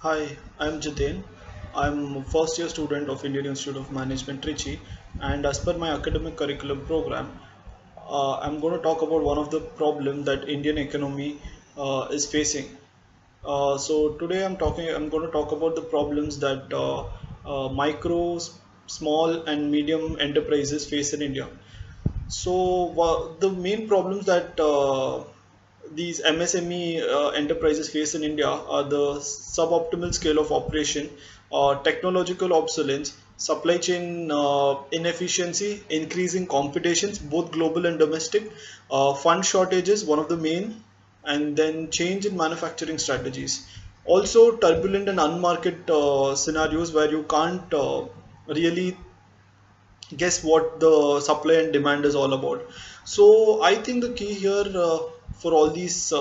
Hi, I'm Jiten. I'm a first year student of Indian Institute of Management Trichy, and as per my academic curriculum program, I'm going to talk about one of the problems that Indian economy is facing. So today I'm going to talk about the problems that micro, small, and medium enterprises face in India. So the main problems that these MSME enterprises face in India are the suboptimal scale of operation, technological obsolescence, supply chain inefficiency, increasing competitions, both global and domestic, fund shortages, one of the main, and then change in manufacturing strategies. Also, turbulent and unmarket scenarios where you can't really guess what the supply and demand is all about. So I think the key here for all these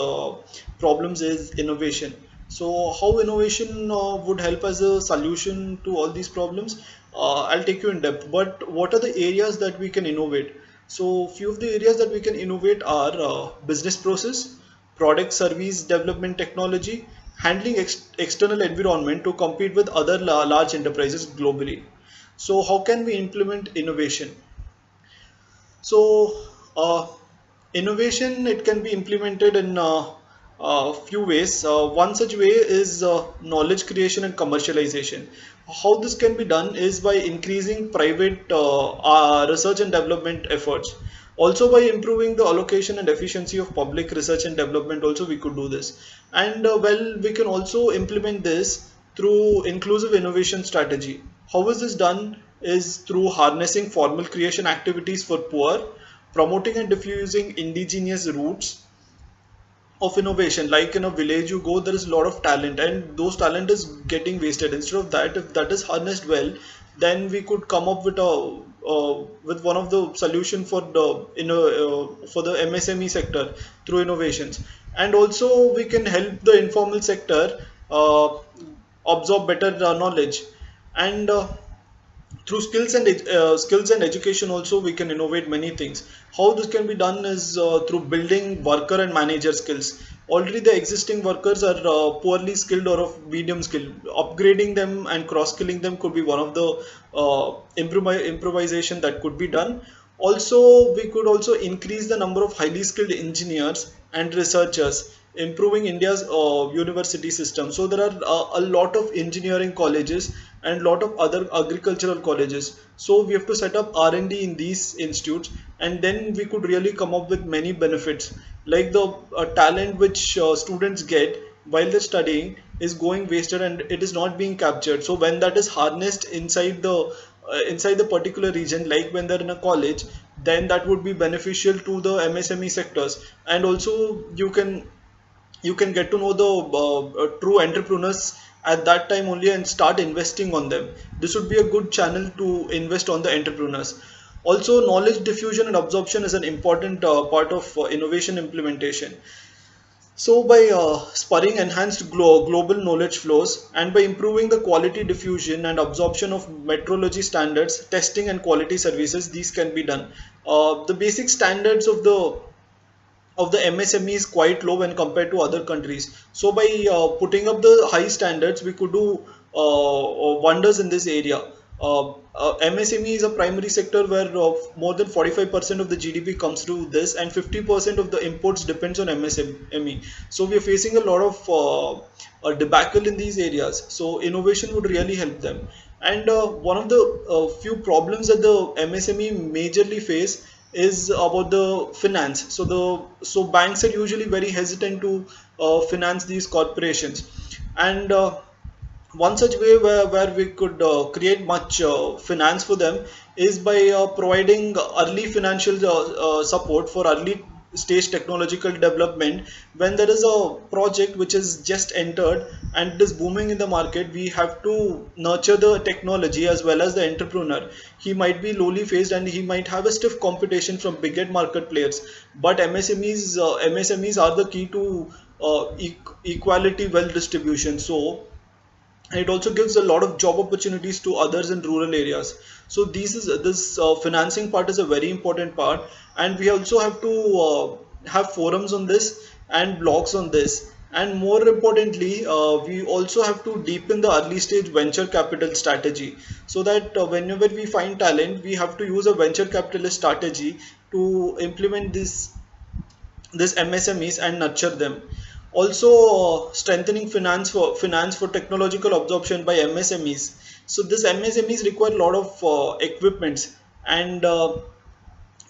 problems is innovation. So how innovation would help as a solution to all these problems? I'll take you in depth. But what are the areas that we can innovate? So few of the areas that we can innovate are business process, product service development technology, handling external environment to compete with other large enterprises globally. So how can we implement innovation? So innovation, it can be implemented in a few ways. One such way is knowledge creation and commercialization. How this can be done is by increasing private research and development efforts. Also by improving the allocation and efficiency of public research and development also we could do this. And well, we can also implement this through inclusive innovation strategy. How is this done? Is through harnessing formal creation activities for poor, promoting and diffusing indigenous roots of innovation. Like in a village you go, there is a lot of talent and those talent is getting wasted. Instead of that, if that is harnessed well, then we could come up with one of the solution for the for the MSME sector through innovations. And also we can help the informal sector uh, absorb better knowledge. And through skills and education also we can innovate many things. How this can be done is through building worker and manager skills. Already the existing workers are poorly skilled or of medium skill. Upgrading them and cross skilling them could be one of the improvisation that could be done. Also we could also increase the number of highly skilled engineers and researchers, improving India's university system. So there are a lot of engineering colleges and lot of other agricultural colleges. So we have to set up R&D in these institutes, and then we could really come up with many benefits. Like the talent which students get while they're studying is going wasted and it is not being captured. So when that is harnessed inside the particular region, like when they're in a college, then that would be beneficial to the MSME sectors. And also you can get to know the true entrepreneurs at that time only and start investing on them. This would be a good channel to invest on the entrepreneurs. Also, knowledge diffusion and absorption is an important part of innovation implementation. So by spurring enhanced global knowledge flows and by improving the quality diffusion and absorption of metrology standards, testing and quality services, these can be done. The basic standards of the MSME is quite low when compared to other countries. So by putting up the high standards, we could do wonders in this area. MSME is a primary sector where more than 45% of the GDP comes through this, and 50% of the imports depends on MSME. So we are facing a lot of debacle in these areas. So innovation would really help them. And one of the few problems that the MSME majorly face is about the finance. So banks are usually very hesitant to finance these corporations. And one such way where we could create much finance for them is by providing early financial support for early stage technological development. When there is a project which is just entered and it is booming in the market, we have to nurture the technology as well as the entrepreneur. He might be lowly faced and he might have a stiff competition from bigger market players, but MSMEs are the key to equality wealth distribution. So it also gives a lot of job opportunities to others in rural areas. So this financing part is a very important part, and we also have to have forums on this and blogs on this. And more importantly, we also have to deepen the early stage venture capital strategy, so that whenever we find talent, we have to use a venture capitalist strategy to implement this MSMEs and nurture them. Also, strengthening finance for technological absorption by MSMEs. So this MSMEs require a lot of equipments, and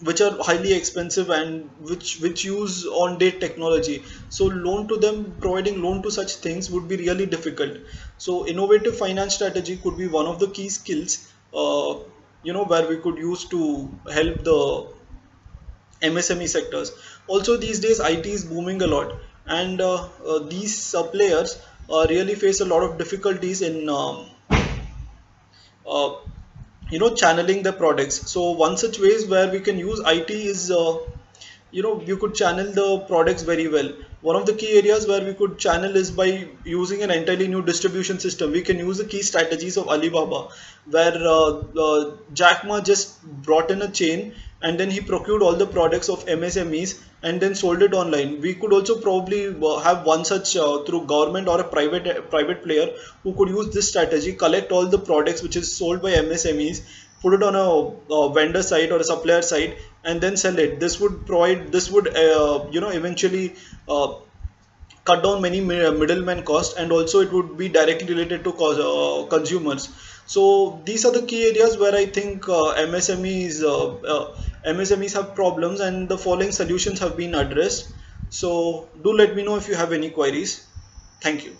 which are highly expensive, and which use on date technology. So loan to them, providing loan to such things would be really difficult. So innovative finance strategy could be one of the key skills, where we could use to help the MSME sectors. Also, these days IT is booming a lot, and these players really face a lot of difficulties in uh, channeling the products. So one such ways where we can use IT is, you could channel the products very well. One of the key areas where we could channel is by using an entirely new distribution system. We can use the key strategies of Alibaba, where Jack Ma just brought in a chain, and then he procured all the products of MSMEs and then sold it online. We could also probably have one such through government or a private player who could use this strategy, collect all the products which is sold by MSMEs, put it on a vendor site or a supplier site, and then sell it. This would eventually cut down many middleman cost, and also it would be directly related to consumers. So these are the key areas where I think MSMEs have problems, and the following solutions have been addressed. So do let me know if you have any queries. Thank you.